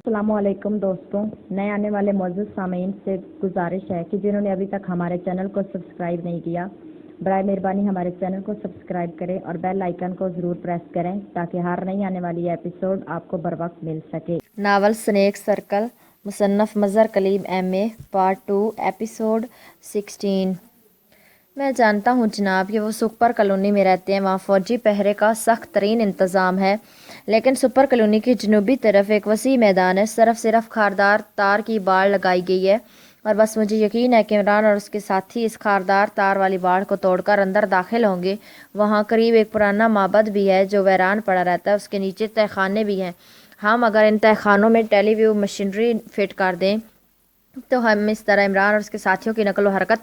السلام علیکم دوستوں، نئے آنے والے معزز سامعین سے گزارش ہے کہ جنہوں نے ابھی تک ہمارے چینل کو سبسکرائب نہیں کیا، برائے مہربانی ہمارے چینل کو سبسکرائب کریں اور بیل آئیکن کو ضرور پریس کریں تاکہ ہر نئی آنے والی ایپیسوڈ آپ کو بر وقت مل سکے۔ ناول سنیک سرکل، مصنف مظہر کلیم ایم اے، پارٹ 2، ایپیسوڈ 16۔ میں جانتا ہوں جناب کہ وہ سپر کالونی میں رہتے ہیں، وہاں فوجی پہرے کا سخت ترین انتظام ہے، لیکن سپر کالونی کی جنوبی طرف ایک وسیع میدان ہے، صرف خاردار تار کی باڑ لگائی گئی ہے، اور بس مجھے یقین ہے کہ عمران اور اس کے ساتھی اس خاردار تار والی باڑ کو توڑ کر اندر داخل ہوں گے۔ وہاں قریب ایک پرانا معبد بھی ہے جو ویران پڑا رہتا ہے، اس کے نیچے تہہ خانے بھی ہیں۔ ہم اگر ان تہہ خانوں میں ٹیلی ویو مشینری فٹ کر دیں تو ہم اس طرح عمران اور اس کے ساتھیوں کی نقل و حرکت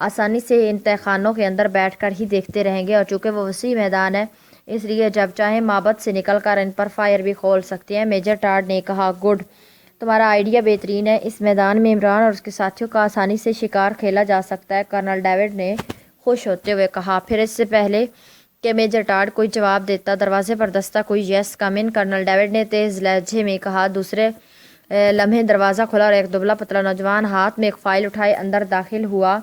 آسانی سے ان تہہ خانوں کے اندر بیٹھ کر ہی دیکھتے رہیں گے، اور چونکہ وہ وسیع میدان ہے اس لیے جب چاہیں معبد سے نکل کر ان پر فائر بھی کھول سکتے ہیں۔ میجر ٹاڈ نے کہا، گڈ، تمہارا آئیڈیا بہترین ہے، اس میدان میں عمران اور اس کے ساتھیوں کا آسانی سے شکار کھیلا جا سکتا ہے، کرنل ڈیوڈ نے خوش ہوتے ہوئے کہا۔ پھر اس سے پہلے کہ میجر ٹاڈ کوئی جواب دیتا، دروازے پر دستک ہوئی۔ یس، کم ان، کرنل ڈیوڈ نے تیز لہجے میں کہا۔ دوسرے لمحے دروازہ کھلا اور ایک دبلا پتلا نوجوان ہاتھ میں ایک فائل اٹھائے اندر داخل ہوا۔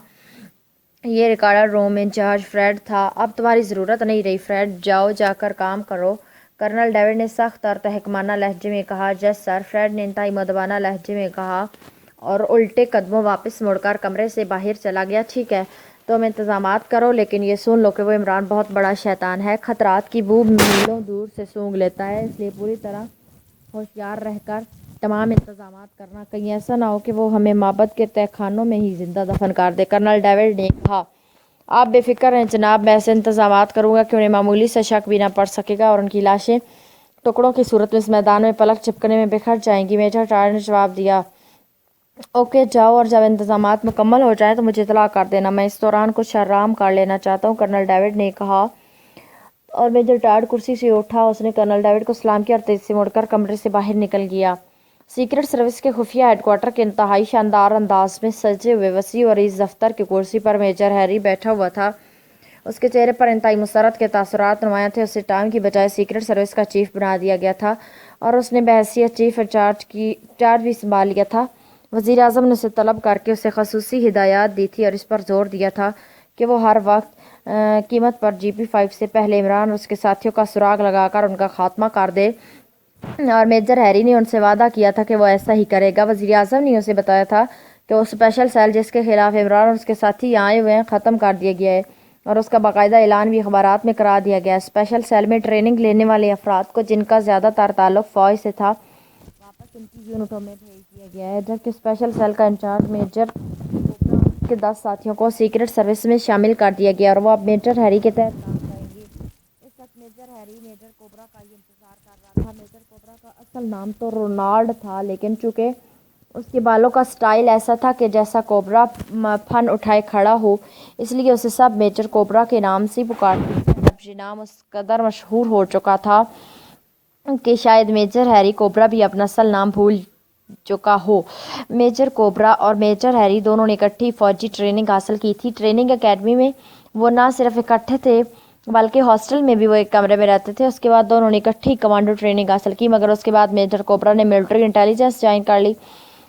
یہ ریکارڈر روم انچارج فریڈ تھا۔ اب تمہاری ضرورت نہیں رہی فریڈ، جاؤ جا کر کام کرو، کرنل ڈیوڈ نے سخت اور تحکمانہ لہجے میں کہا۔ جس سر، فریڈ نے انتہائی مؤدبانہ لہجے میں کہا اور الٹے قدموں واپس مڑ کر کمرے سے باہر چلا گیا۔ ٹھیک ہے، تم انتظامات کرو، لیکن یہ سن لو کہ وہ عمران بہت بڑا شیطان ہے، خطرات کی بو میلوں دور سے سونگھ لیتا ہے، اس لیے پوری طرح ہوشیار رہ کر تمام انتظامات کرنا، کہیں ایسا نہ ہو کہ وہ ہمیں معبد کے تہہ خانوں میں ہی زندہ دفن کر دے۔ کرنل ڈیوڈ نے کہا، آپ بے فکر رہیں جناب، میں ایسے انتظامات کروں گا کہ انہیں معمولی سے شک بھی نہ پڑ سکے گا اور ان کی لاشیں ٹکڑوں کی صورت میں اس میدان میں پلک جھپکنے میں بکھر جائیں گی۔ میجر ٹاڈ نے جواب دیا، اوکے، جاؤ، اور جب انتظامات مکمل ہو جائیں تو مجھے اطلاع کر دینا، میں اس دوران کچھ آرام کر لینا چاہتا ہوں، کرنل ڈیوڈ نے کہا۔ اور میجر ٹاڈ کرسی سے اٹھا، اس نے کرنل ڈیوڈ کو سلام کیا اور تیزی سے مڑ کر کمرے سے باہر نکل گیا۔ سیکرٹ سروس کے خفیہ ہیڈ کوارٹر کے انتہائی شاندار انداز میں سجے ہوئے وسیع اور عریض دفتر کی کرسی پر میجر ہیری بیٹھا ہوا تھا۔ اس کے چہرے پر انتہائی مسرت کے تاثرات نمایاں تھے۔ اسے ٹام کی بجائے سیکرٹ سروس کا چیف بنا دیا گیا تھا اور اس نے بحیثیت چیف چارج بھی سنبھال لیا تھا۔ وزیر اعظم نے اسے طلب کر کے اسے خصوصی ہدایات دی تھی اور اس پر زور دیا تھا کہ وہ ہر وقت قیمت پر GP5 سے پہلے عمران اور اس کے ساتھیوں کا سراغ لگا کر ان کا خاتمہ کر دے، اور میجر ہیری نے ان سے وعدہ کیا تھا کہ وہ ایسا ہی کرے گا۔ وزیر اعظم نے اسے بتایا تھا کہ وہ اسپیشل سیل جس کے خلاف عمران اور اس کے ساتھی یہاں آئے ہوئے ہیں ختم کر دیا گیا ہے، اور اس کا باقاعدہ اعلان بھی اخبارات میں کرا دیا گیا ہے۔ اسپیشل سیل میں ٹریننگ لینے والے افراد کو، جن کا زیادہ تر تعلق فوج سے تھا، واپس ان کی یونٹوں میں بھیج دیا گیا ہے، جبکہ اسپیشل سیل کا انچارج میجر کوبرا اور اس کے 10 ساتھیوں کو سیکرٹ سروس میں شامل کر دیا گیا اور وہ اب میجر ہیری کے تحت کام کریں گے۔ اس وقت میجر ہیری میجر کوبرا کا یہ انتظار کر رہا تھا۔ میجر کوبرا کا اصل نام تو رونالڈ تھا، لیکن چونکہ اس کے بالوں کا سٹائل ایسا تھا کہ جیسا کوبرا پھن اٹھائے کھڑا ہو، اس لیے اسے سب میجر کوبرا کے نام سے پکارتے تھے۔ اب یہ نام اس قدر مشہور ہو چکا تھا کہ شاید میجر ہیری کوبرا بھی اپنا اصل نام بھول چکا ہو۔ میجر کوبرا اور میجر ہیری دونوں نے اکٹھی فوجی ٹریننگ حاصل کی تھی۔ ٹریننگ اکیڈمی میں وہ نہ صرف اکٹھے تھے بلکہ ہاسٹل میں بھی وہ ایک کمرے میں رہتے تھے۔ اس کے بعد دونوں نے اکٹھی کمانڈو ٹریننگ حاصل کی، مگر اس کے بعد میجر کوبرا نے ملٹری انٹیلیجنس جوائن کر لی،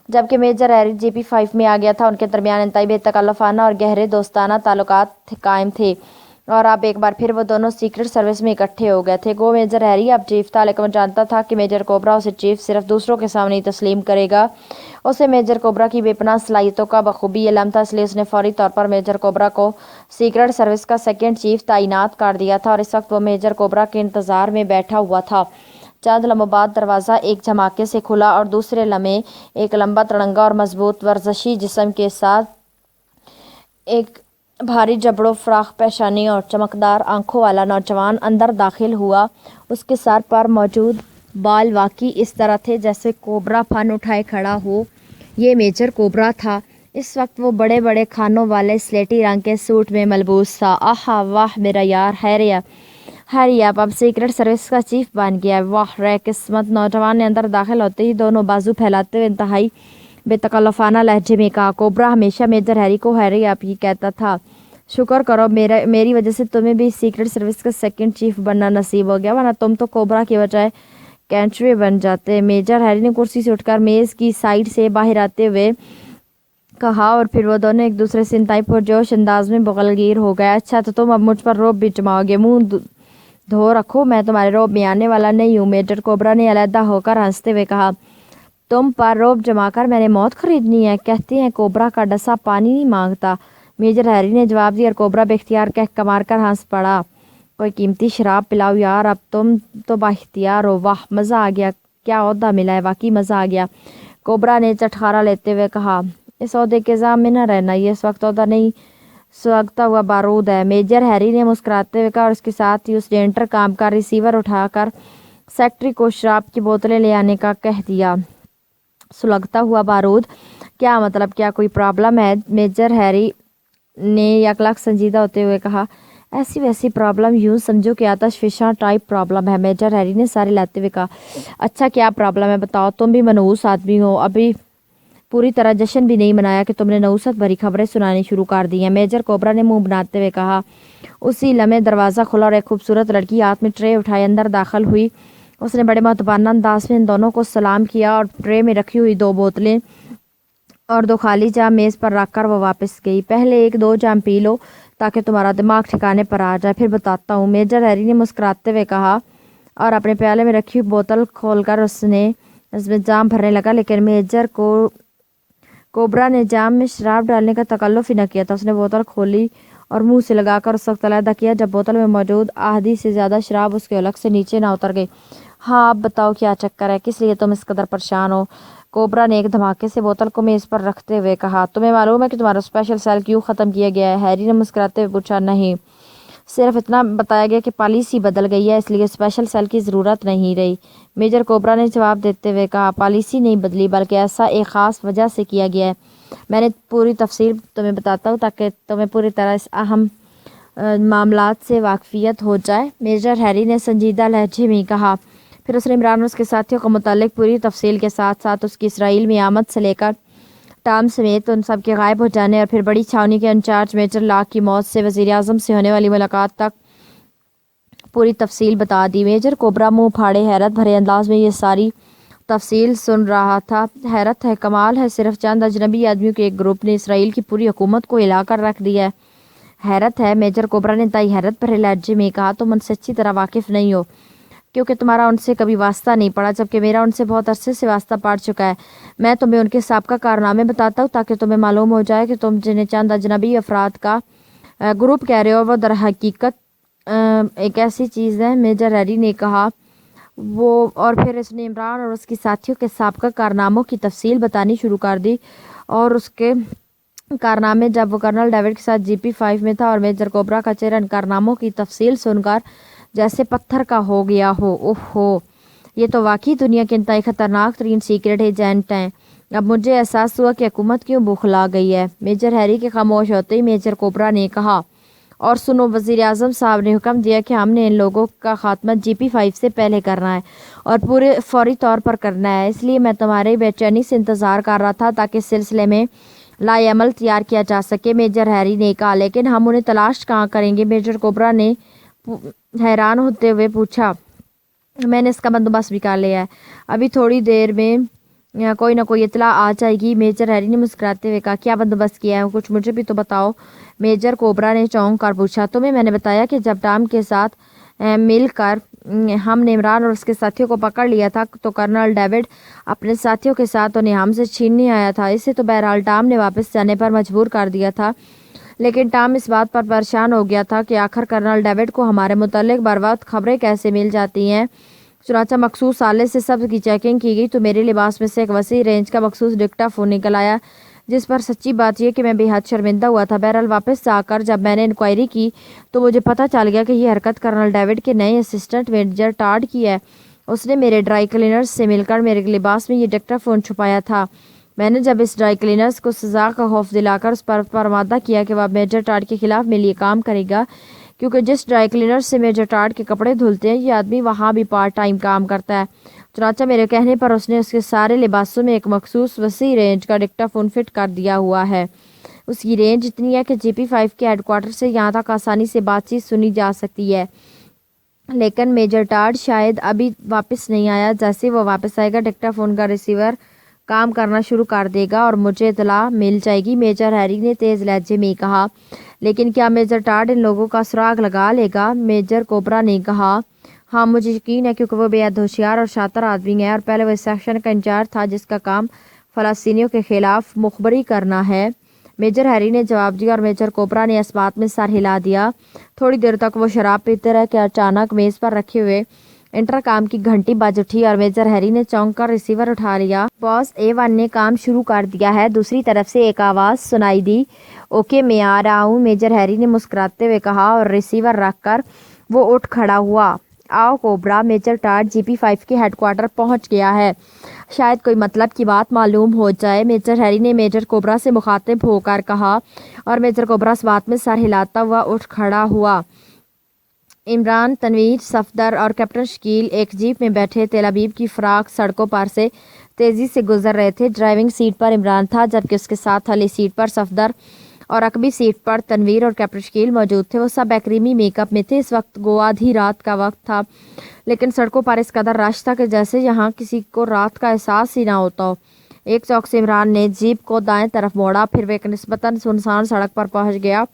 جبکہ میجر ہیری GP5 میں آ گیا تھا۔ ان کے درمیان انتہائی بے تکلفانہ اور گہرے دوستانہ تعلقات قائم تھے، اور اب ایک بار پھر وہ دونوں سیکرٹ سروس میں اکٹھے ہو گئے تھے۔ گو میجر ہیری اب چیف تھا، لیکن وہ جانتا تھا کہ میجر کوبرا اسے چیف صرف دوسروں کے سامنے ہی تسلیم کرے گا۔ اسے میجر کوبرا کی بے پناہ صلاحیتوں کا بخوبی علم تھا، اس لیے اس نے فوری طور پر میجر کوبرا کو سیکرٹ سروس کا سیکنڈ چیف تعینات کر دیا تھا، اور اس وقت وہ میجر کوبرا کے انتظار میں بیٹھا ہوا تھا۔ چند لمحوں بعد دروازہ ایک جھماکے سے کھلا اور دوسرے لمحے ایک لمبا تڑنگا اور مضبوط ورزشی جسم کے ساتھ ایک بھاری جبڑوں، فراخ پیشانی اور چمکدار آنکھوں والا نوجوان اندر داخل ہوا۔ اس کے سر پر موجود بال واقعی اس طرح تھے جیسے کوبرا پھن اٹھائے کھڑا ہو۔ یہ میجر کوبرا تھا۔ اس وقت وہ بڑے بڑے کھانوں والے سلیٹی رنگ کے سوٹ میں ملبوس تھا۔ آہا، واہ میرا یار ہیری اب سیکرٹ سروس کا چیف بن گیا ہے، واہ رے قسمت۔ نوجوان نے اندر داخل ہوتے ہی دونوں بازو پھیلاتے ہوئے انتہائی بے تکلفانہ لہجے میں کہا۔ کوبرا ہمیشہ میجر ہیری کو ہیری اب ہی کہتا تھا۔ شکر کرو میری وجہ سے تمہیں بھی سیکرٹ سروس کا سیکنڈ چیف بننا نصیب ہو گیا، ورنہ تم تو کوبرا کی بجائے کینچوے بن جاتے۔ میجر ہیری نے کرسی سے اٹھ کر میز کی سائڈ سے باہر آتے ہوئے کہا اور پھر وہ دونوں ایک دوسرے سے انتہائی پرجوش انداز میں بغلگیر ہو گئے۔ اچھا تو تم اب مجھ پر رعب بھی جماؤ گے؟ منہ دھو رکھو، میں تمہارے رعب میں آنے والا نہیں ہوں، میجر کوبرا نے علیحدہ ہو کر ہنستے ہوئے کہا۔ تم پر رعب جما کر میں نے موت خریدنی ہے؟ کہتے ہیں کوبرا کا ڈسا پانی نہیں مانگتا، میجر ہیری نے جواب دیا اور کوبرا بے اختیار کہہ مار کر ہنس پڑا۔ کوئی قیمتی شراب پلاؤ یار، اب تم تو بااختیار ہو۔ واہ مزہ آ گیا، کیا عہدہ ملا ہے، واقعی مزہ آ گیا، کوبرا نے چٹخارا لیتے ہوئے کہا۔ اس عہدے کے الزام میں نہ رہنا، یہ اس وقت عہدہ نہیں سلگتا ہوا بارود ہے، میجر ہیری نے مسکراتے ہوئے کہا اور اس کے ساتھ ہی اس نے انٹرکام کا ریسیور اٹھا کر سیکرٹری کو شراب کی بوتلیں لے آنے کا کہہ دیا۔ سلگتا ہوا بارود کیا مطلب؟ کیا کوئی پرابلم ہے؟ میجر ہیری نے یک لاکھ سنجیدہ ہوتے ہوئے کہا۔ ایسی ویسی پرابلم، یوں سمجھو کہ آتش فشاں ٹائپ پرابلم ہے، میجر ہیری نے سارے لاتے ہوئے کہا۔ اچھا کیا پرابلم ہے بتاؤ، تم بھی منحوس آدمی ہو، ابھی پوری طرح جشن بھی نہیں منایا کہ تم نے نحوست بھری خبریں سنانی شروع کر دی ہیں، میجر کوبرا نے منہ بناتے ہوئے کہا۔ اسی لمحے دروازہ کھلا اور ایک خوبصورت لڑکی ہاتھ میں ٹرے اٹھائے اندر داخل ہوئی۔ اس نے بڑے مؤدبانہ انداز میں ان دونوں کو سلام کیا اور ٹرے میں رکھی ہوئی 2 بوتلیں اور 2 خالی جام میز پر رکھ کر وہ واپس گئی۔ پہلے 1-2 جام پی لو تاکہ تمہارا دماغ ٹھکانے پر آ جائے، پھر بتاتا ہوں، میجر ہیری نے مسکراتے ہوئے کہا اور اپنے پیالے میں رکھی ہوئی بوتل کھول کر اس میں جام بھرنے لگا، لیکن میجر کوبرا نے جام میں شراب ڈالنے کا تکلف ہی نہ کیا تھا۔ اس نے بوتل کھولی اور منہ سے لگا کر اس وقت علیحدہ کیا جب بوتل میں موجود آدھی سے زیادہ شراب اس کے حلق سے نیچے نہ اتر گئی۔ ہاں اب بتاؤ کیا چکر ہے، کس لیے تم اس قدر پریشان ہو؟ کوبرا نے ایک دھماکے سے بوتل کو میز پر رکھتے ہوئے کہا۔ تمہیں معلوم ہے کہ تمہارا اسپیشل سیل کیوں ختم کیا گیا ہے؟ ہیری نے مسکراتے ہوئے پوچھا۔ نہیں، صرف اتنا بتایا گیا کہ پالیسی بدل گئی ہے، اس لیے اسپیشل سیل کی ضرورت نہیں رہی، میجر کوبرا نے جواب دیتے ہوئے کہا۔ پالیسی نہیں بدلی بلکہ ایسا ایک خاص وجہ سے کیا گیا ہے، میں نے پوری تفصیل تمہیں بتاتا ہوں تاکہ تمہیں پوری طرح اس اہم معاملات سے واقفیت ہو جائے، میجر ہیری نے سنجیدہ لہجے میں کہا۔ پھر اس نے عمران اور اس کے ساتھیوں کو متعلق پوری تفصیل کے ساتھ ساتھ اس کی اسرائیل میں آمد سے لے کر ٹام سمیت ان سب کے غائب ہو جانے اور پھر بڑی چھاؤنی کے انچارج میجر لاک کی موت سے وزیر اعظم سے ہونے والی ملاقات تک پوری تفصیل بتا دی۔ میجر کوبرا منہ پھاڑے حیرت بھرے انداز میں یہ ساری تفصیل سن رہا تھا۔ حیرت ہے، کمال ہے، صرف چند اجنبی آدمیوں کے ایک گروپ نے اسرائیل کی پوری حکومت کو ہلا کر رکھ دیا ہے۔ حیرت ہے، میجر کوبرا نے انتہائی حیرت بھرے لہجے میں کہا۔ تم ان سے اچھی طرح واقف نہیں ہو کیونکہ تمہارا ان سے کبھی واسطہ نہیں پڑا، جبکہ میرا ان سے بہت عرصے سے واسطہ پڑ چکا ہے۔ میں تمہیں ان کے سابقہ کارنامے بتاتا ہوں تاکہ تمہیں معلوم ہو جائے کہ تم جنہیں چند اجنبی افراد کا گروپ کہہ رہے ہو وہ در حقیقت ایک ایسی چیز ہے، میجر ہیری نے کہا۔ وہ اور پھر اس نے عمران اور اس کی ساتھیوں کے سابقہ کارناموں کی تفصیل بتانی شروع کر دی اور اس کے کارنامے جب وہ کرنل ڈیوڈ کے ساتھ GP5 میں تھا، اور میجر کوبرا کا چہرہ ان کارناموں کی تفصیل سن کر جیسے پتھر کا ہو گیا ہو۔ اوہو، یہ تو واقعی دنیا کے انتہائی خطرناک ترین سیکرٹ ایجنٹ ہیں۔ اب مجھے احساس ہوا کہ حکومت کیوں بوکھلا گئی ہے، میجر ہیری کے خاموش ہوتے ہی میجر کوبرا نے کہا۔ اور سنو، وزیر اعظم صاحب نے حکم دیا کہ ہم نے ان لوگوں کا خاتمہ GP5 سے پہلے کرنا ہے اور فوری طور پر کرنا ہے، اس لیے میں تمہارے بے چینی سے انتظار کر رہا تھا تاکہ اس سلسلے میں لائحہ عمل تیار کیا جا سکے، میجر ہیری نے کہا۔ لیکن ہم انہیں تلاش کہاں کریں گے؟ میجر کوبرا نے حیران ہوتے ہوئے پوچھا۔ میں نے اس کا بندوبست بھی کر لیا ہے، ابھی تھوڑی دیر میں کوئی نہ کوئی اطلاع آ جائے گی، میجر ہیری نے مسکراتے ہوئے کہا۔ کیا بندوبست کیا ہے؟ کچھ مجھے بھی تو بتاؤ، میجر کوبرا نے چونک کر پوچھا۔ تمہیں میں نے بتایا کہ جب ٹام کے ساتھ مل کر ہم نے عمران اور اس کے ساتھیوں کو پکڑ لیا تھا تو کرنل ڈیوڈ اپنے ساتھیوں کے ساتھ انہیں ہم سے چھیننے آیا تھا، اسے تو بہرحال ٹام نے واپس جانے پر مجبور کر دیا تھا، لیکن ٹام اس بات پر پریشان ہو گیا تھا کہ آخر کرنل ڈیوڈ کو ہمارے متعلق بر وقت خبریں کیسے مل جاتی ہیں۔ چنانچہ مخصوص آلے سے سب کی چیکنگ کی گئی تو میرے لباس میں سے ایک وسیع رینج کا مخصوص ڈکٹا فون نکل آیا، جس پر سچی بات یہ کہ میں بے حد شرمندہ ہوا تھا۔ بہرحال واپس آ کر جب میں نے انکوائری کی تو مجھے پتہ چل گیا کہ یہ حرکت کرنل ڈیوڈ کے نئے اسسٹنٹ میجر ٹاڈ کی ہے، اس نے میرے ڈرائی کلینرز سے مل کر میرے لباس میں یہ ڈکٹا فون چھپایا تھا۔ میں نے جب اس ڈرائی کلینرز کو سزا کا خوف دلا کر اس پر آمادہ کیا کہ وہ اب میجر ٹاڈ کے خلاف میرے لیے کام کرے گا، کیونکہ جس ڈرائی کلینر سے میجر ٹاڈ کے کپڑے دھلتے ہیں یہ آدمی وہاں بھی پارٹ ٹائم کام کرتا ہے، چنانچہ میرے کہنے پر اس نے اس کے سارے لباسوں میں ایک مخصوص وسیع رینج کا ڈکٹا فون فٹ کر دیا ہوا ہے۔ اس کی رینج اتنی ہے کہ GP5 کے ہیڈ کوارٹر سے یہاں تک آسانی سے بات چیت سنی جا سکتی ہے۔ لیکن میجر ٹاڈ شاید ابھی واپس نہیں آیا. جیسے وہ واپس آئے گا ڈکٹا فون کا ریسیور کام کرنا شروع کر دے گا اور مجھے اطلاع مل جائے گی. میجر ہیری نے تیز لہجے میں کہا. لیکن کیا میجر ٹاڈ ان لوگوں کا سراغ لگا لے گا؟ میجر کوبرا نے کہا. ہاں مجھے یقین ہے کیونکہ وہ بے حد ہوشیار اور شاطر آدمی ہے اور پہلے وہ اس سیکشن کا انچارج تھا جس کا کام فلسطینیوں کے خلاف مخبری کرنا ہے. میجر ہیری نے جواب دیا اور میجر کوبرا نے اس بات میں سر ہلا دیا. تھوڑی دیر تک وہ شراب پیتے رہے کہ اچانک میز پر رکھے ہوئے انٹرکام کی گھنٹی بج اٹھی اور میجر ہیری نے چونک کر ریسیور اٹھا لیا. باس A1 نے کام شروع کر دیا ہے. دوسری طرف سے ایک آواز سنائی دی. اوکے میں آ رہا ہوں، میجر ہیری نے مسکراتے ہوئے کہا اور ریسیور رکھ کر وہ اٹھ کھڑا ہوا. آؤ کوبرا، میجر ٹاڈ GP5 کے ہیڈ کوارٹر پہنچ گیا ہے. شاید کوئی مطلب کی بات معلوم ہو جائے، میجر ہیری نے میجر کوبرا سے مخاطب ہو کر کہا اور میجر کوبرا اس بات میں سر ہلاتا ہوا اٹھ کھڑا ہوا. عمران، تنویر، صفدر اور کیپٹن شکیل ایک جیپ میں بیٹھے تیل ابیب کی فراق سڑکوں پر سے تیزی سے گزر رہے تھے. ڈرائیونگ سیٹ پر عمران تھا جبکہ اس کے ساتھ اگلی سیٹ پر صفدر اور عقبی سیٹ پر تنویر اور کیپٹن شکیل موجود تھے. وہ سب ایکریمی میک اپ میں تھے. اس وقت گو آدھی رات کا وقت تھا لیکن سڑکوں پر اس قدر رش تھا کہ جیسے یہاں کسی کو رات کا احساس ہی نہ ہوتا ہو. ایک چوک سے عمران نے جیپ کو دائیں طرف موڑا، پھر وہ ایک نسبتاً سنسان سڑک پر پہنچ گیا.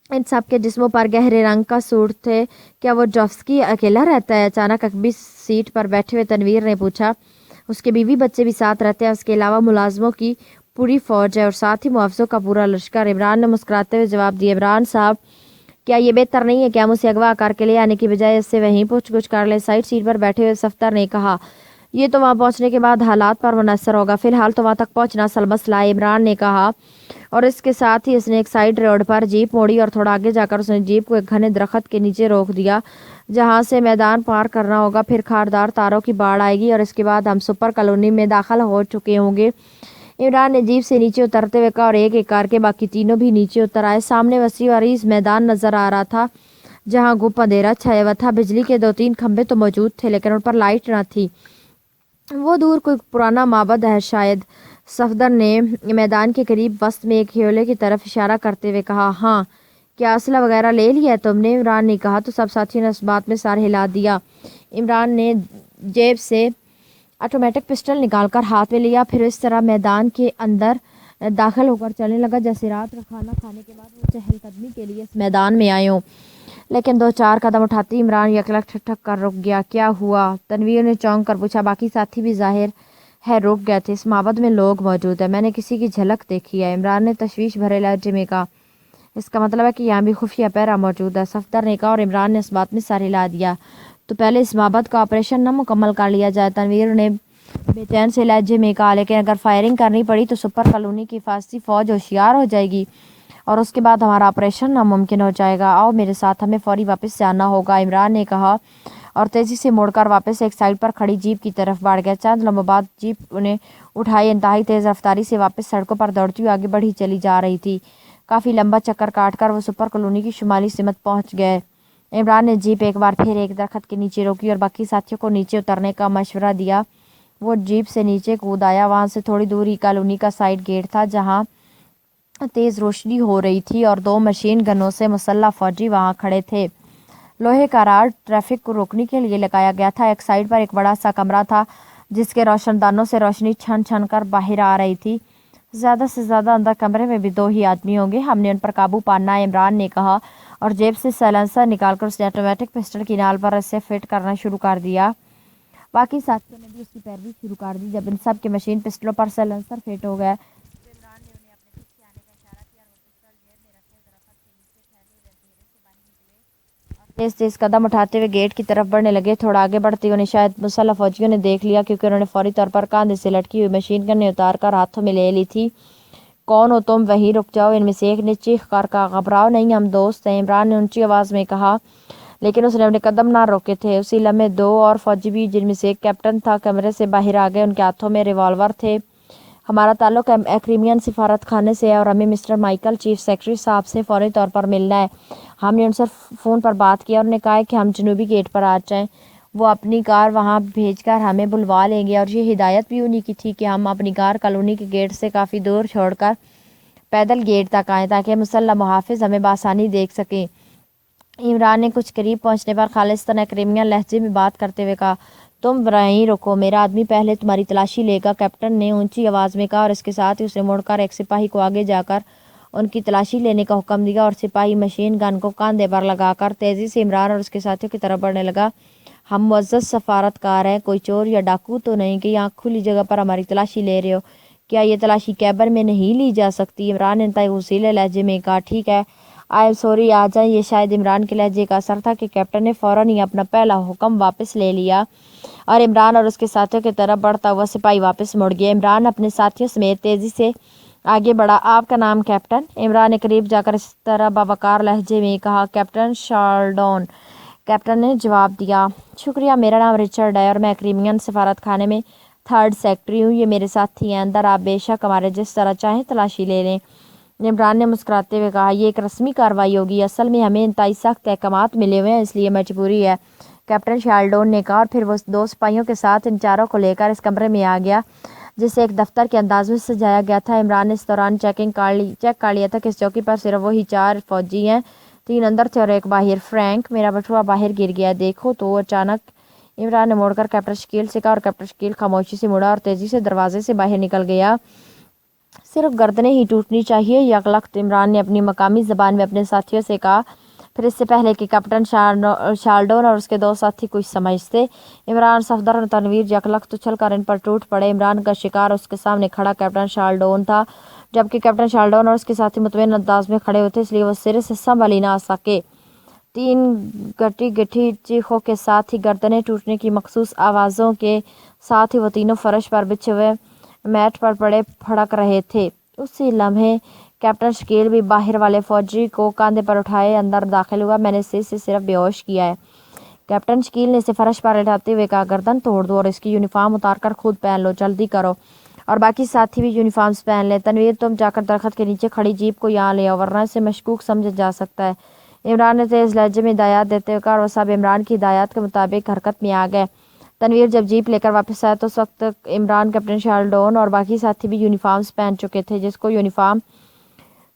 ان سب کے جسموں پر گہرے رنگ کا سوٹ تھے. کیا وہ جوفسکی اکیلا رہتا ہے؟ اچانک عقبی سیٹ پر بیٹھے ہوئے تنویر نے پوچھا. اس کے بیوی بچے بھی ساتھ رہتے ہیں، اس کے علاوہ ملازموں کی پوری فوج ہے اور ساتھ ہی محافظوں کا پورا لشکر. عمران نے مسکراتے ہوئے جواب دیا. عمران صاحب، کیا یہ بہتر نہیں ہے کہ ہم اسے اغوا کر کے لے آنے کی بجائے اس سے وہیں پوچھ گچھ کر لیں؟ سائڈ سیٹ پر بیٹھے ہوئے صفدر نے کہا. یہ تو وہاں پہنچنے کے بعد حالات پر منحصر ہوگا، فی الحال تو وہاں تک پہنچنا اصل مسئلہ ہے، عمران نے کہا اور اس کے ساتھ ہی اس نے ایک سائڈ روڈ پر جیپ موڑی اور تھوڑا آگے جا کر اس نے جیپ کو ایک گھنے درخت کے نیچے روک دیا جہاں سے میدان پار کرنا ہوگا. پھر خاردار تاروں کی باڑ آئے گی اور اس کے بعد ہم سپر کالونی میں داخل ہو چکے ہوں گے. عمران نے جیپ سے نیچے اترتے ہوئے کہا اور ایک ایک کر کے باقی تینوں بھی نیچے اتر آئے. سامنے وسیع و عریض میدان نظر آ رہا تھا جہاں گپ اندھیرا چھایا ہوا تھا. بجلی کے 2-3 کھمبے تو موجود تھے لیکن ان پر لائٹ نہ تھی. وہ دور کوئی پرانا معبد ہے شاید. صفدر نے میدان کے قریب وسط میں ایک ہیولے کی طرف اشارہ کرتے ہوئے کہا. ہاں، کیا اسلحہ وغیرہ لے لیا ہے تم نے؟ عمران نے کہا تو سب ساتھیوں نے اس بات میں سر ہلا دیا. عمران نے جیب سے آٹومیٹک پسٹل نکال کر ہاتھ میں لیا، پھر اس طرح میدان کے اندر داخل ہو کر چلنے لگا جیسے رات کا کھانا کھانے کے بعد وہ چہل قدمی کے لیے اس میدان میں آئے ہوں. لیکن 2-4 قدم اٹھاتے عمران یکلک ٹھٹک کر رک گیا. کیا ہوا؟ تنویر نے چونک کر پوچھا. باقی ساتھی بھی ظاہر ہے رک گئے تھے. اس معبد میں لوگ موجود ہیں، میں نے کسی کی جھلک دیکھی ہے، عمران نے تشویش بھرے لہجے میں کہا. اس کا مطلب ہے کہ یہاں بھی خفیہ پہرہ موجود ہے، صفدر نے کہا اور عمران نے اس بات میں سر ہلا دیا. تو پہلے اس معبد کا آپریشن نہ مکمل کر لیا جائے؟ تنویر نے بے چین سے لہجے میں کہا. لیکن اگر فائرنگ کرنی پڑی تو سپر کالونی کی حفاظتی فوج ہوشیار ہو جائے گی اور اس کے بعد ہمارا آپریشن ناممکن ہو جائے گا. آؤ میرے ساتھ، ہمیں فوری واپس جانا ہوگا، عمران نے کہا اور تیزی سے مڑ کر واپس ایک سائڈ پر کھڑی جیپ کی طرف بڑھ گیا. چند لمحوں بعد جیپ انہیں اٹھائے انتہائی تیز رفتاری سے واپس سڑکوں پر دوڑتی ہوئی آگے بڑھی چلی جا رہی تھی. کافی لمبا چکر کاٹ کر وہ سپر کالونی کی شمالی سمت پہنچ گئے. عمران نے جیپ ایک بار پھر ایک درخت کے نیچے روکی اور باقی ساتھیوں کو نیچے اترنے کا مشورہ دیا. وہ جیپ سے نیچے کود آیا. وہاں سے تھوڑی دور ہی کالونی کا سائڈ گیٹ تھا جہاں تیز روشنی ہو رہی تھی اور 2 مشین گنوں سے مسلح فوجی وہاں کھڑے تھے. لوہے کا راڈ ٹریفک کو روکنے کے لیے لگایا گیا تھا. ایک سائڈ پر ایک بڑا سا کمرہ تھا جس کے روشن دانوں سے روشنی چھن چھن کر باہر آ رہی تھی. زیادہ سے زیادہ اندر کمرے میں بھی 2 ہی آدمی ہوں گے، ہم نے ان پر قابو پانا ہے، عمران نے کہا اور جیب سے سائلنسر نکال کر اس نے آٹومیٹک پسٹل کی نال پر اسے فٹ کرنا شروع کر دیا. باقی ساتھیوں نے بھی اس کی پیروی شروع کر دی. جب ان سب کے مشین پسٹلوں پر سائلنسر فٹ ہو گئے تو عمران نے انہیں اپنے پیچھے آنے کا اشارہ کیا اور وہ پسٹل جیب میں رکھے درخت کے نیچے پھیلے ہوئے اندھیرے سے باہر نکلے اور تیز تیز قدم اٹھاتے ہوئے گیٹ کی طرف بڑھنے لگے. تھوڑا آگے بڑھتے انہیں شاید مسلح فوجیوں نے دیکھ لیا کیونکہ انہوں نے فوری طور پر کاندھے سے لٹکی ہوئی مشین گنیں اتار کر ہاتھوں میں لے لی تھی. کون ہو تم؟ وہیں رک جاؤ، ان میں سے ایک نے چیخ کر کہا. گھبراؤ نہیں، ہم دوست ہیں، عمران نے اونچی آواز میں کہا لیکن اس نے اپنے قدم نہ روکے تھے. اسی لمحے 2 اور فوجی بھی جن میں سے ایک کیپٹن تھا کمرے سے باہر آ گئے. ان کے ہاتھوں میں ریوالور تھے. ہمارا تعلق ایکریمین سفارت خانے سے ہے اور ہمیں مسٹر مائیکل چیف سیکرٹری صاحب سے فوری طور پر ملنا ہے. ہم نے ان سے فون پر بات کیا اور انہوں نے کہا کہ ہم جنوبی گیٹ پر آ جائیں. وہ اپنی کار وہاں بھیج کر ہمیں بلوا لیں گے اور یہ ہدایت بھی انہی کی تھی کہ ہم اپنی کار کالونی کے گیٹ سے کافی دور چھوڑ کر پیدل گیٹ تک آئیں تاکہ مسلح محافظ ہمیں بآسانی دیکھ سکیں. عمران نے کچھ قریب پہنچنے پر خالصتاً ایکریمین لہجے میں بات کرتے ہوئے کہا، تم وہیں رکو، میرا آدمی پہلے تمہاری تلاشی لے گا۔ کیپٹن نے اونچی آواز میں کہا اور اس کے ساتھ ہی اس نے مڑ کر ایک سپاہی کو آگے جا کر ان کی تلاشی لینے کا حکم دیا اور سپاہی مشین گن کو کاندھے پر لگا کر تیزی سے عمران اور اس کے ساتھیوں کی طرف بڑھنے لگا۔ ہم معزز سفارتکار ہیں، کوئی چور یا ڈاکو تو نہیں کہ یہاں کھلی جگہ پر ہماری تلاشی لے رہے ہو؟ کیا یہ تلاشی کیبن میں نہیں لی جا سکتی؟ عمران نے انتہائی غصیلے لہجے میں کہا، ٹھیک ہے، آئی ایم سوری، آ جائیں۔ یہ شاید عمران کے لہجے کا اثر تھا کہ کیپٹن نے فوراً ہی اپنا پہلا حکم واپس لے لیا اور عمران اور اس کے ساتھیوں کی طرف بڑھتا ہوا سپاہی واپس مڑ گیا۔ عمران اپنے ساتھیوں سمیت تیزی سے آگے بڑھا۔ آپ کا نام کیپٹن؟ عمران نے قریب جا کر اس طرح باوقار لہجے میں کہا، کیپٹن شارلڈون۔ کیپٹن نے جواب دیا، شکریہ، میرا نام رچرڈ ہے اور میں ایکریمین سفارت خانے میں 3rd سیکرٹری ہوں۔ یہ میرے ساتھی ہیں، اندر آپ بے شک ہمارے جس طرح چاہیں تلاشی لے لیں۔ عمران نے مسکراتے ہوئے کہا، یہ ایک رسمی کارروائی ہوگی، اصل میں ہمیں انتہائی سخت احکامات ملے ہوئے ہیں، اس لیے مجبوری ہے، کیپٹن شارلڈون نے کہا، اور پھر وہ 2 سپاہیوں کے ساتھ ان چاروں کو لے کر اس کمرے میں آ گیا جسے ایک دفتر کے انداز میں سجایا گیا تھا۔ عمران نے اس دوران چیک کر لیا تھا کہ اس چوکی پر صرف وہی 4 فوجی ہیں، 3 اندر تھے اور 1 باہر۔ فرینک، میرا بٹوا باہر گر گیا ہے، دیکھو تو۔ اچانک عمران نے مڑ کر کیپٹن شکیل سے کہا اور کیپٹن شکیل خاموشی سے مڑا اور تیزی سے دروازے سے باہر نکل گیا۔ صرف گردنیں ہی ٹوٹنی چاہیے یکلخت، عمران نے اپنی مقامی زبان میں اپنے ساتھیوں سے کہا۔ پھر اس سے پہلے کہ کیپٹن شارلڈون اور اس کے 2 ساتھی کچھ سمجھتے، عمران، صفدر اور تنویر یکلخت اچھل کر ان پر ٹوٹ پڑے۔ عمران کا شکار اس کے سامنے کھڑا کیپٹن شارلڈون تھا، جبکہ کیپٹن شارلڈون اور اس کے ساتھی مطمئن انداز میں کھڑے ہوئے تھے، اس لیے وہ سرے سے سنبھل ہی نہ سکے۔ 3 گٹی گٹھی چیخوں کے ساتھ ہی گردنیں ٹوٹنے کی مخصوص آوازوں کے ساتھ ہی وہ تینوں فرش پر بچھے ہوئے میٹ پر پڑے پھڑک رہے تھے۔ اسی لمحے کیپٹن شکیل بھی باہر والے فوجی کو کاندھے پر اٹھائے اندر داخل ہوا۔ میں نے اسے صرف بے ہوش کیا ہے، کیپٹن شکیل نے اسے فرش پر اٹھاتے ہوئے کہا، گردن توڑ دو اور اس کی یونیفارم اتار کر خود پہن لو، جلدی کرو، اور باقی ساتھی بھی یونیفارمز پہن لیں۔ تنویر، تم جا کر درخت کے نیچے کھڑی جیپ کو یہاں لے آؤ، ورنہ اسے مشکوک سمجھا جا سکتا ہے۔ عمران نے تیز لہجے میں ہدایات دیتے ہوئے کہا اور وہ سب عمران کی ہدایات کے مطابق حرکت میں آ گئے۔ تنویر جب جیپ لے کر واپس آیا تو اس وقت عمران، کیپٹن شارلڈون اور باقی ساتھی بھی یونیفارمز پہن چکے تھے۔ جس کو یونیفارم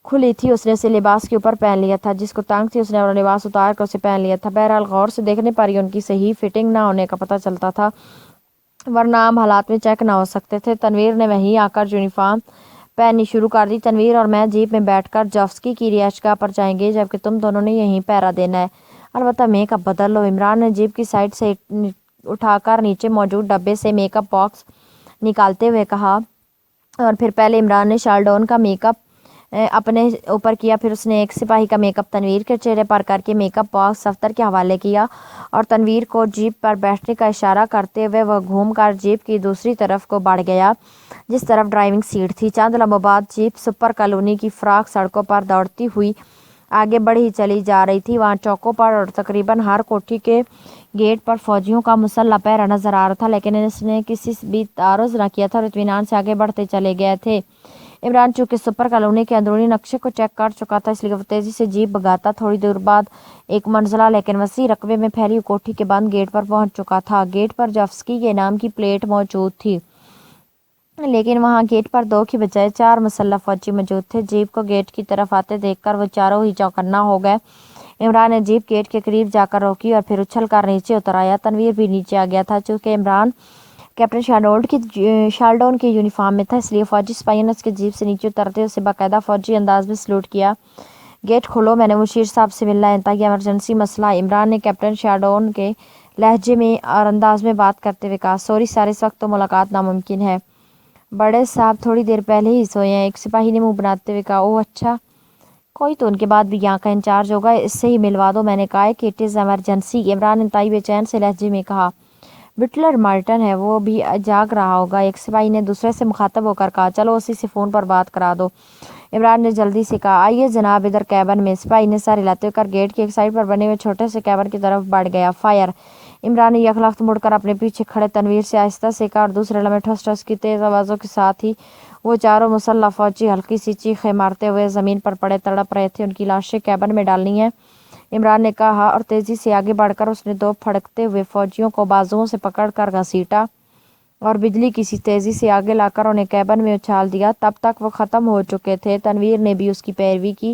کھلی تھی اس نے اسے لباس کے اوپر پہن لیا تھا، جس کو تنگ تھی اس نے اپنا لباس اتار کر اسے پہن لیا تھا۔ بہرحال غور سے دیکھنے پر ہی ان کی صحیح فٹنگ نہ ہونے کا پتہ چلتا تھا، ورنہ عام حالات میں چیک نہ ہو سکتے تھے۔ تنویر نے وہیں آ کر یونیفارم پہننی شروع کر دی۔ تنویر اور میں جیپ میں بیٹھ کر جوفسکی کی رہائش گاہ پر جائیں گے، جبکہ تم دونوں نے یہیں پہرا دینا ہے، البتہ میک اپ بدل لو۔ عمران نے جیپ کی سائڈ سے اٹھا کر نیچے موجود ڈبے سے میک اپ باکس نکالتے ہوئے کہا، اور پھر پہلے عمران نے شارلڈون کا میک اپ اپنے اوپر کیا، پھر اس نے ایک سپاہی کا میک اپ تنویر کے چہرے پر کر کے میک اپ باکس صفدر کے حوالے کیا اور تنویر کو جیپ پر بیٹھنے کا اشارہ کرتے ہوئے وہ گھوم کر جیپ کی دوسری طرف کو بڑھ گیا جس طرف ڈرائیونگ سیٹ تھی۔ چند لمحوں بعد جیپ سپر کالونی کی فراخ سڑکوں پر دوڑتی ہوئی آگے بڑھی چلی جا رہی تھی۔ وہاں چوکوں پر اور تقریباً ہر کوٹھی کے گیٹ پر فوجیوں کا مسلح پہرا نظر آ رہا تھا، لیکن اس نے کسی بھی تعارض نہ کیا تھا اور اطمینان سے آگے بڑھتے چلے گئے تھے۔ عمران چونکہ سپر کالونی کے اندرونی نقشے کو چیک کر چکا تھا، اس لیے وہ تیزی سے جیپ بھگاتا تھوڑی دور بعد ایک منزلہ لیکن وسیع رقبے میں پھیلی کوٹھی کے بند گیٹ پر پہنچ چکا تھا۔ گیٹ پر جوفسکی کے نام کی پلیٹ موجود تھی، لیکن وہاں گیٹ پر 2 کی بجائے 4 مسلح فوجی موجود تھے۔ جیپ کو گیٹ کی طرف آتے دیکھ کر وہ چاروں ہی چوکنا ہو گئے۔ عمران نے جیپ گیٹ کے قریب جا کر روکی اور پھر اچھل کر نیچے اتر آیا۔ تنویر بھی نیچے آ گیا تھا۔ چونکہ عمران کیپٹن شارلڈون کی یونیفارم میں تھا، اس لیے فوجی سپاہیوں نے اس کے جیپ سے نیچے اترتے اسے باقاعدہ فوجی انداز میں سلوٹ کیا۔ گیٹ کھولو، میں نے مشیر صاحب سے ملنا ہے، انتہائی ایمرجنسی مسئلہ، عمران نے کیپٹن شارلڈون کے لہجے میں اور انداز میں بات کرتے ہوئے کہا۔ سوری سر، اس وقت تو ملاقات ناممکن ہے، بڑے صاحب تھوڑی دیر پہلے ہی سوئے ہیں، ایک سپاہی نے منہ بناتے ہوئے کہا۔ اوہ اچھا، کوئی تو ان کے بعد بھی یہاں کا انچارج ہوگا، اس سے ہی ملوا دو، میں نے کہا کہ اٹ از ایمرجنسی، عمران نے انتہائی بے چین سے لہجے میں کہا۔ بٹلر مارٹن ہے، وہ بھی جاگ رہا ہوگا، ایک سپاہی نے دوسرے سے مخاطب ہو کر کہا۔ چلو اسی سے فون پر بات کرا دو، عمران نے جلدی سے کہا۔ آئیے جناب، ادھر کیبن میں، سپاہی نے سر ہلاتے کر گیٹ کی ایک سائڈ پر بنے ہوئے چھوٹے سے کیبن کی طرف بڑھ گیا۔ فائر، عمران نے یکلخت مڑ کر اپنے پیچھے کھڑے تنویر سے آہستہ سے کہا اور دوسرے لمحے ٹھس ٹھس کی تیز آوازوں کے ساتھ ہی وہ چاروں مسلح فوجی ہلکی سی چیخیں مارتے ہوئے زمین پر پڑے تڑپ رہے تھے۔ ان کی لاشیں کیبن میں ڈالنی ہیں، عمران نے کہا اور تیزی سے آگے بڑھ کر اس نے 2 پھڑکتے ہوئے فوجیوں کو بازوؤں سے پکڑ کر گھسیٹا اور بجلی کی سی تیزی سے آگے لا کر انہیں کیبن میں اچھال دیا۔ تب تک وہ ختم ہو چکے تھے۔ تنویر نے بھی اس کی پیروی کی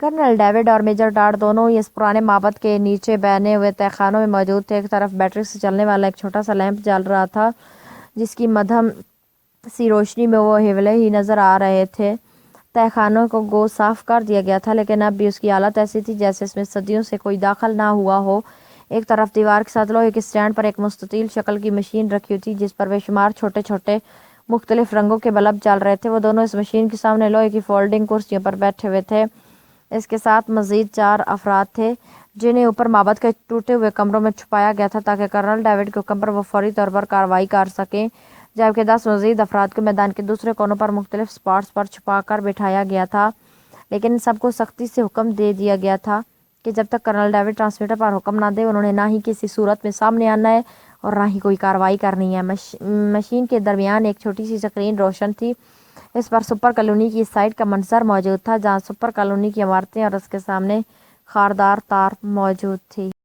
کرنل ڈیوڈ اور میجر ڈارٹ دونوں ہی اس پرانے معبد کے نیچے بنے ہوئے تہہ خانوں میں موجود تھے۔ ایک طرف بیٹری سے چلنے والا ایک چھوٹا سا لیمپ جل رہا تھا جس کی مدھم سی روشنی میں وہ حوالے ہی نظر آ رہے تھے۔ تہہ خانوں کو گو صاف کر دیا گیا تھا، لیکن اب بھی اس کی حالت ایسی تھی جیسے اس میں صدیوں سے کوئی داخل نہ ہوا ہو۔ ایک طرف دیوار کے ساتھ لوہے کے سٹینڈ پر ایک مستطیل شکل کی مشین رکھی ہوئی تھی جس پر بے شمار چھوٹے چھوٹے مختلف رنگوں کے بلب جل رہے تھے۔ وہ دونوں اس مشین کے سامنے لوہے کی فولڈنگ کرسیوں پر بیٹھے ہوئے تھے۔ اس کے ساتھ مزید 4 افراد تھے جنہیں اوپر معبد کے ٹوٹے ہوئے کمروں میں چھپایا گیا تھا تاکہ کرنل ڈیوڈ کے حکم پر وہ فوری طور پر کارروائی کر سکیں، جبکہ 10 مزید افراد کو میدان کے دوسرے کونوں پر مختلف سپاٹس پر چھپا کر بٹھایا گیا تھا، لیکن ان سب کو سختی سے حکم دے دیا گیا تھا کہ جب تک کرنل ڈیوڈ ٹرانسمیٹر پر حکم نہ دے انہوں نے نہ ہی کسی صورت میں سامنے آنا ہے اور نہ ہی کوئی کارروائی کرنی ہے۔ مشین کے درمیان ایک چھوٹی سی سکرین روشن تھی۔ اس پر سپر کالونی کی سائٹ کا منظر موجود تھا جہاں سپر کالونی کی عمارتیں اور اس کے سامنے خاردار تار موجود تھی۔